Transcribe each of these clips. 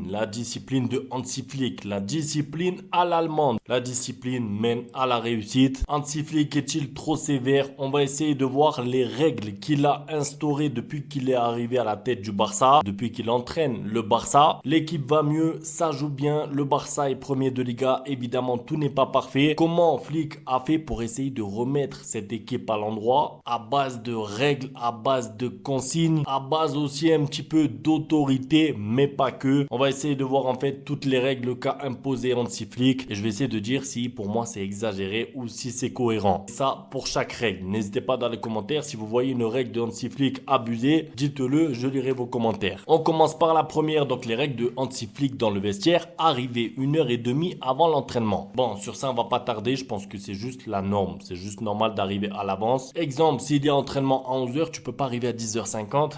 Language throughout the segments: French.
la discipline de Hansi Flick, la discipline à l'allemande. La discipline mène à la réussite. Hansi Flick est-il trop sévère? On va essayer de voir les règles qu'il a instaurées depuis qu'il est arrivé à la tête du Barça, depuis qu'il entraîne le Barça. L'équipe va mieux, ça joue bien. Le Barça est premier de Liga. Évidemment, tout n'est pas parfait. Comment Flick a fait pour essayer de remettre cette équipe à l'endroit? À base de règles, à base de consignes, à base aussi un petit peu d'autorité, mais pas que. On va essayer de voir en fait toutes les règles qu'a imposé Hansi Flick et je vais essayer de dire si pour moi c'est exagéré ou si c'est cohérent. Et ça pour chaque règle. N'hésitez pas dans les commentaires si vous voyez une règle de Hansi Flick abusée, dites-le, je lirai vos commentaires. On commence par la première, donc les règles de Hansi Flick dans le vestiaire, arriver 1h30 avant l'entraînement. Bon, sur ça on va pas tarder, je pense que c'est juste la norme, c'est juste normal d'arriver à l'avance. Exemple, s'il y a entraînement à 11h, tu peux pas arriver à 10h50,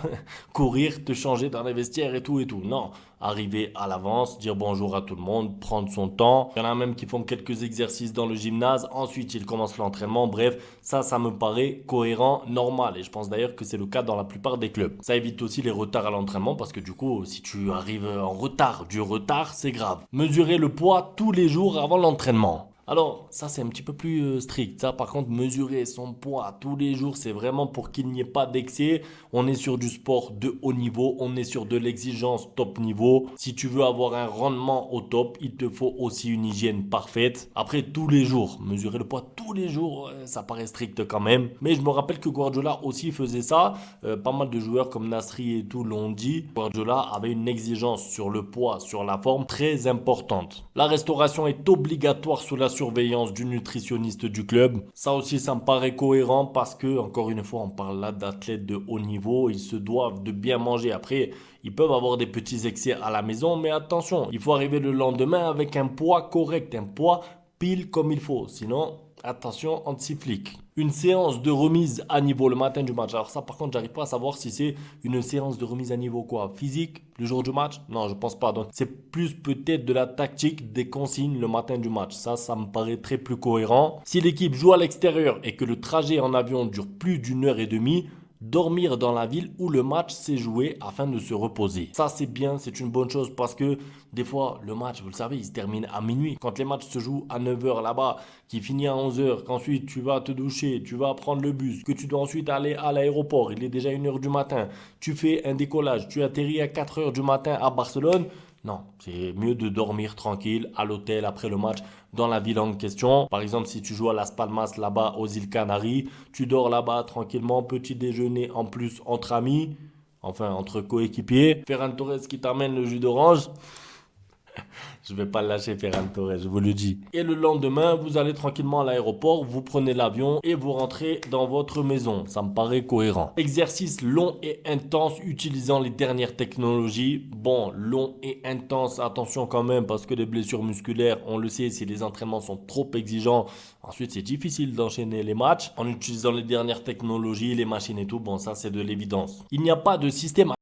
courir, te changer dans les vestiaires et tout. Non, arriver à l'avance, dire bonjour à tout le monde, prendre son temps. Il y en a même qui font quelques exercices dans le gymnase, ensuite ils commencent l'entraînement. Bref, ça me paraît cohérent, normal. Et je pense d'ailleurs que c'est le cas dans la plupart des clubs. Ça évite aussi les retards à l'entraînement parce que du coup, si tu arrives en retard, du retard, c'est grave. Mesurer le poids tous les jours avant l'entraînement. Alors, ça c'est un petit peu plus strict. Ça par contre, mesurer son poids tous les jours, c'est vraiment pour qu'il n'y ait pas d'excès. On est sur du sport de haut niveau, on est sur de l'exigence top niveau. Si tu veux avoir un rendement au top, il te faut aussi une hygiène parfaite. Après, tous les jours, mesurer le poids tous les jours, ça paraît strict quand même. Mais je me rappelle que Guardiola aussi faisait ça. Pas mal de joueurs comme Nasri et tout l'ont dit. Guardiola avait une exigence sur le poids, sur la forme très importante. La restauration est obligatoire sous la surveillance du nutritionniste du club. Ça aussi, ça me paraît cohérent parce que, encore une fois, on parle là d'athlètes de haut niveau. Ils se doivent de bien manger. Après, ils peuvent avoir des petits excès à la maison, mais attention, il faut arriver le lendemain avec un poids correct, un poids pile comme il faut. Sinon, attention, Hansi Flick. Une séance de remise à niveau le matin du match. Alors ça, par contre, j'arrive pas à savoir si c'est une séance de remise à niveau quoi, physique, le jour du match? Non, je pense pas. Donc c'est plus peut-être de la tactique, des consignes le matin du match. Ça me paraît très plus cohérent. Si l'équipe joue à l'extérieur et que le trajet en avion dure plus d'1h30, dormir dans la ville où le match s'est joué afin de se reposer. Ça c'est bien, c'est une bonne chose parce que des fois le match, vous le savez, il se termine à minuit. Quand les matchs se jouent à 9h là-bas, qui finit à 11h, qu'ensuite tu vas te doucher, tu vas prendre le bus, que tu dois ensuite aller à l'aéroport, il est déjà 1h du matin, tu fais un décollage, tu atterris à 4h du matin à Barcelone. Non, c'est mieux de dormir tranquille à l'hôtel après le match dans la ville en question. Par exemple, si tu joues à Las Palmas là-bas aux îles Canaries, tu dors là-bas tranquillement, petit déjeuner en plus entre amis, enfin entre coéquipiers. Ferran Torres qui t'amène le jus d'orange. Je vais pas le lâcher Ferran Torres, je vous le dis. Et le lendemain, vous allez tranquillement à l'aéroport, vous prenez l'avion et vous rentrez dans votre maison. Ça me paraît cohérent. Exercice long et intense utilisant les dernières technologies. Bon, long et intense, attention quand même parce que les blessures musculaires, on le sait, si les entraînements sont trop exigeants, ensuite c'est difficile d'enchaîner les matchs. En utilisant les dernières technologies, les machines et tout, bon ça c'est de l'évidence. Il n'y a pas de système